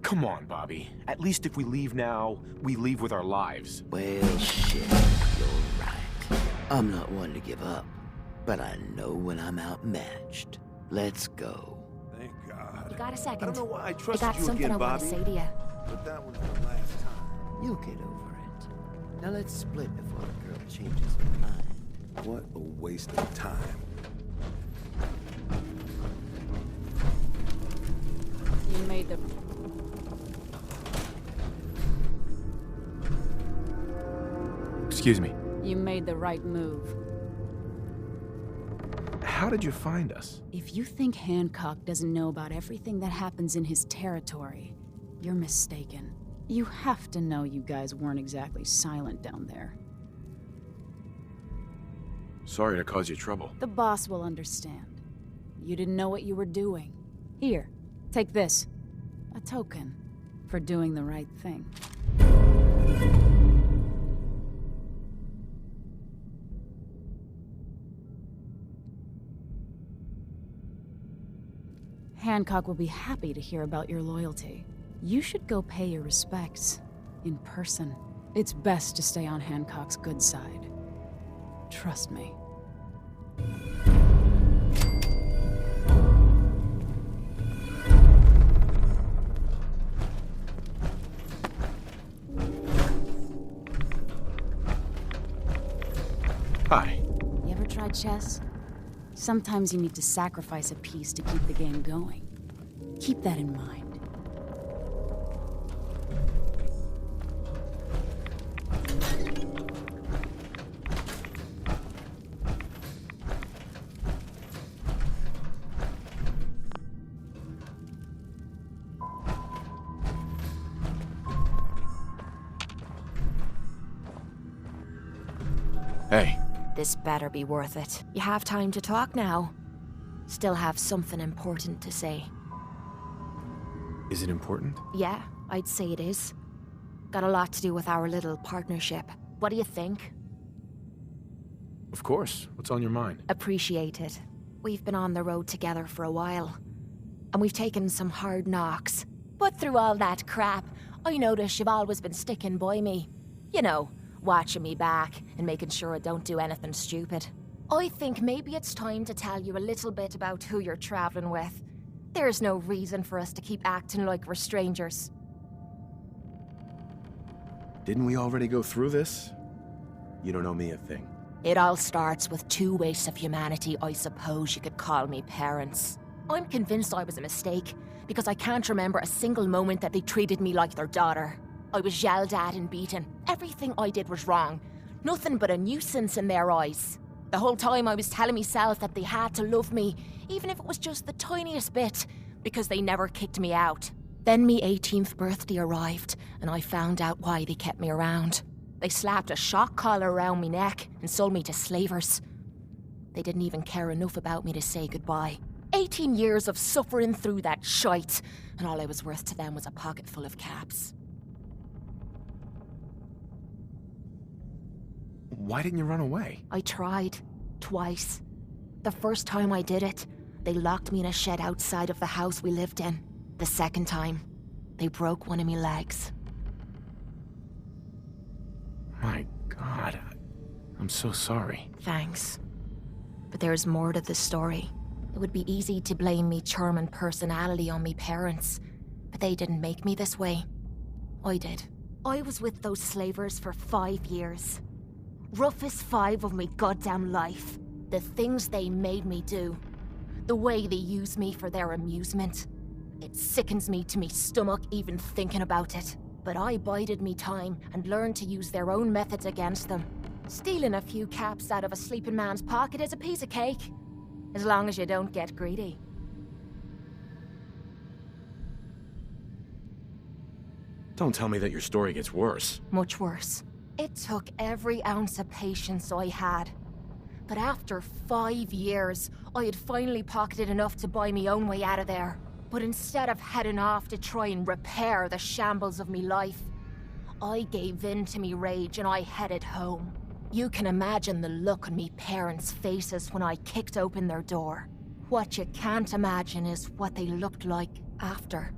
Come on, Bobby. At least if we leave now, we leave with our lives. Well, shit, you're right. I'm not one to give up, but I know when I'm outmatched. Let's go. Thank God. You got a second? I don't know why I I trusted got you something again, I want Bobby. to say to you. But that was the last time. You'll get over it. Now let's split before the girl changes her mind. What a waste of time. You made the... Excuse me. You made the right move. How did you find us? If you think Hancock doesn't know about everything that happens in his territory, you're mistaken. You have to know you guys weren't exactly silent down there. Sorry to cause you trouble. The boss will understand. You didn't know what you were doing. Here, take this. A token for doing the right thing. Hancock will be happy to hear about your loyalty. You should go pay your respects in person. It's best to stay on Hancock's good side. Trust me. Hi. You ever tried chess? Sometimes you need to sacrifice a piece to keep the game going. Keep that in mind. Hey. This better be worth it. You have time to talk now. Still have something important to say. Is it important? Yeah, I'd say it is. Got a lot to do with our little partnership. What do you think? Of course. What's on your mind? Appreciate it. We've been on the road together for a while. And we've taken some hard knocks. But through all that crap, I notice you've always been sticking by me. You know, watching me back and making sure I don't do anything stupid. I think maybe it's time to tell you a little bit about who you're traveling with. There's no reason for us to keep acting like we're strangers. Didn't we already go through this? You don't know me a thing. It all starts with two wastes of humanity I suppose you could call me parents. I'm convinced I was a mistake, because I can't remember a single moment that they treated me like their daughter. I was yelled at and beaten. Everything I did was wrong. Nothing but a nuisance in their eyes. The whole time I was telling myself that they had to love me, even if it was just the tiniest bit, because they never kicked me out. Then me 18th birthday arrived, and I found out why they kept me around. They slapped a shock collar around me neck and sold me to slavers. They didn't even care enough about me to say goodbye. 18 years of suffering through that shite, and all I was worth to them was a pocket full of caps. Why didn't you run away? I tried. Twice. The first time I did it, they locked me in a shed outside of the house we lived in. The second time, they broke one of me legs. My God. I'm so sorry. Thanks. But there's more to the story. It would be easy to blame me charming personality on me parents, but they didn't make me this way. I did. I was with those slavers for 5 years. Roughest 5 of me goddamn life. The things they made me do. The way they use me for their amusement. It sickens me to me stomach even thinking about it. But I bided me time and learned to use their own methods against them. Stealing a few caps out of a sleeping man's pocket is a piece of cake. As long as you don't get greedy. Don't tell me that your story gets worse. Much worse. It took every ounce of patience I had. But after 5 years, I had finally pocketed enough to buy me own way out of there. But instead of heading off to try and repair the shambles of me life, I gave in to me rage and I headed home. You can imagine the look on me parents' faces when I kicked open their door. What you can't imagine is what they looked like after.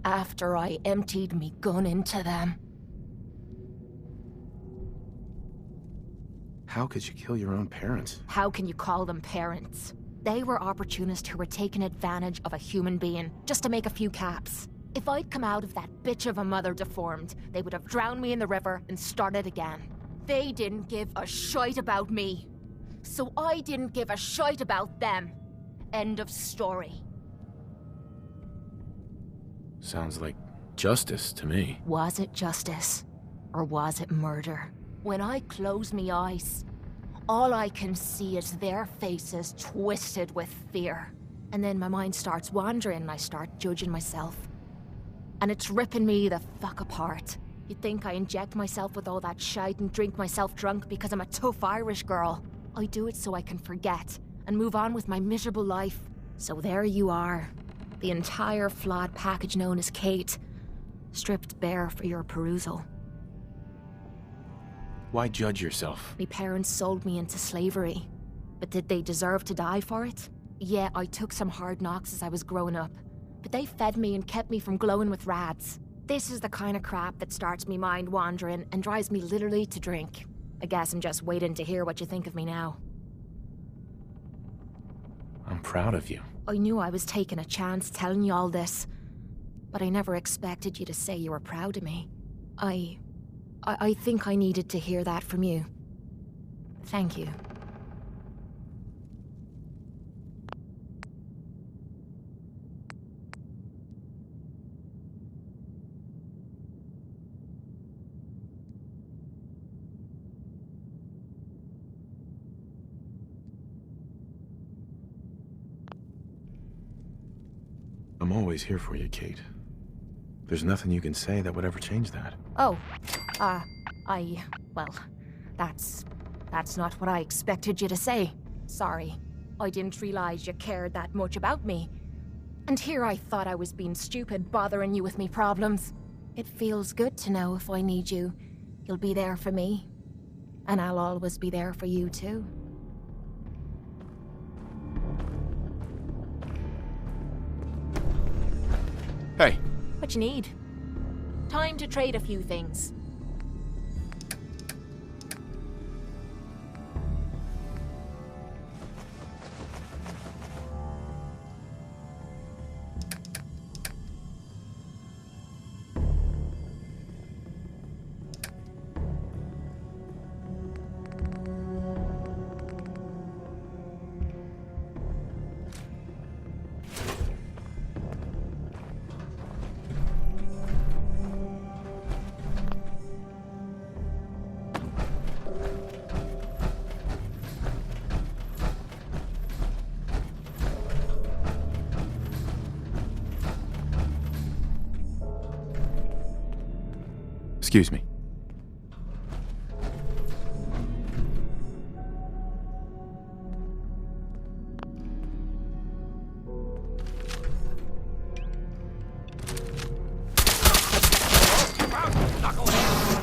after I emptied me gun into them. How could you kill your own parents? How can you call them parents? They were opportunists who were taking advantage of a human being just to make a few caps. If I'd come out of that bitch of a mother deformed, they would have drowned me in the river and started again. They didn't give a shite about me. So I didn't give a shite about them. End of story. Sounds like justice to me. Was it justice? Or was it murder? When I close me eyes, all I can see is their faces twisted with fear. And then my mind starts wandering and I start judging myself. And it's ripping me the fuck apart. You'd think I inject myself with all that shite and drink myself drunk because I'm a tough Irish girl. I do it so I can forget and move on with my miserable life. So there you are. The entire flawed package known as Kate. Stripped bare for your perusal. Why judge yourself? My parents sold me into slavery. But did they deserve to die for it? Yeah, I took some hard knocks as I was growing up. But they fed me and kept me from glowing with rads. This is the kind of crap that starts me mind wandering and drives me literally to drink. I guess I'm just waiting to hear what you think of me now. I'm proud of you. I knew I was taking a chance telling you all this, but I never expected you to say you were proud of me. I think I needed to hear that from you. Thank you. I'm always here for you, Kate. There's nothing you can say that would ever change that. Oh, well, that's not what I expected you to say. Sorry. I didn't realize you cared that much about me. And here I thought I was being stupid, bothering you with me problems. It feels good to know if I need you, you'll be there for me. And I'll always be there for you, too. Hey! What you need? Time to trade a few things. Excuse me.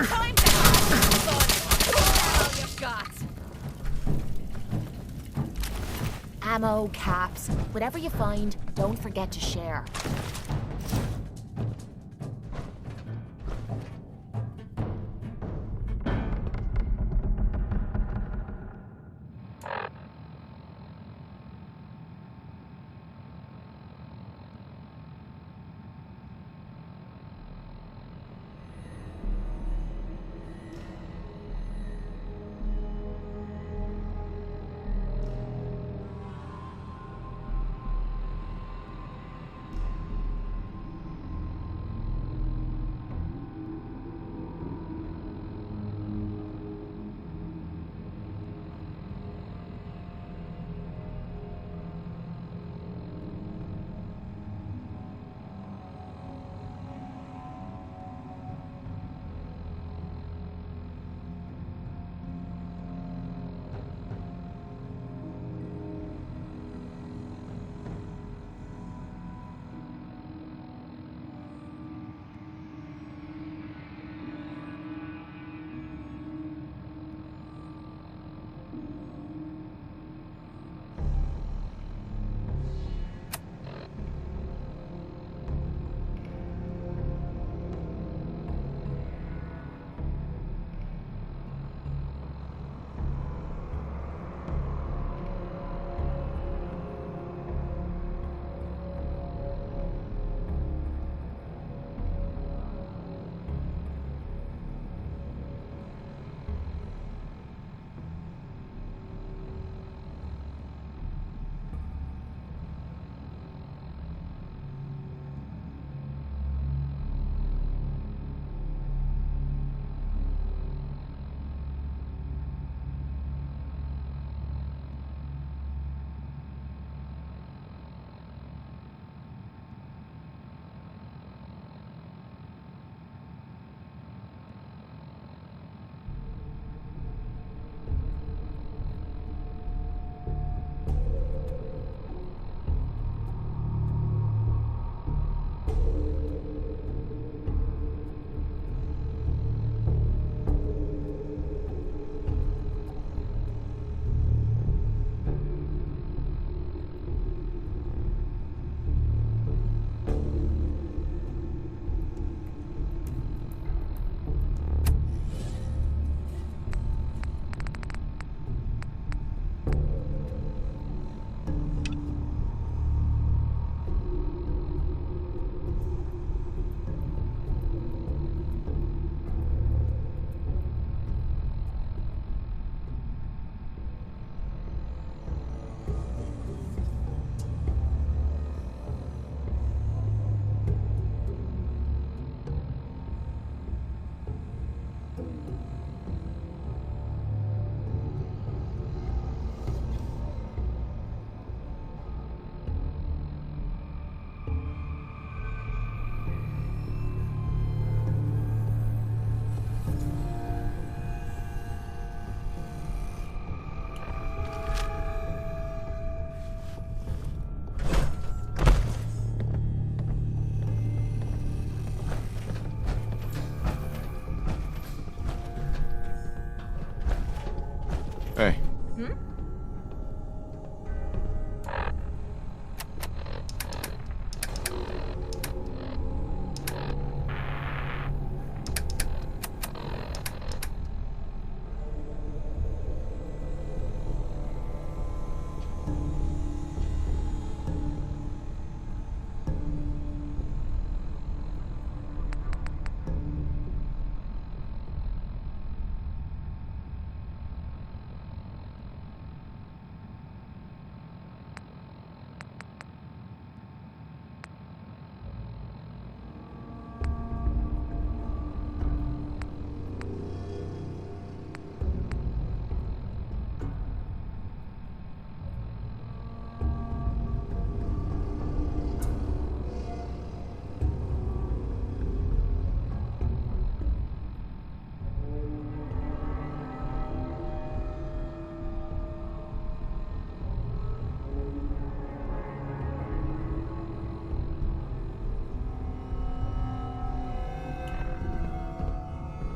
Time to have fun. All you've got. Ammo, caps, whatever you find, don't forget to share.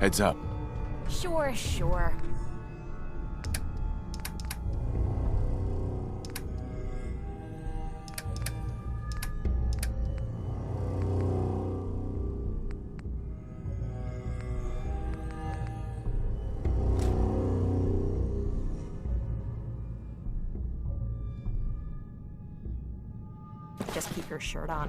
Heads up. Sure, sure. Just keep your shirt on.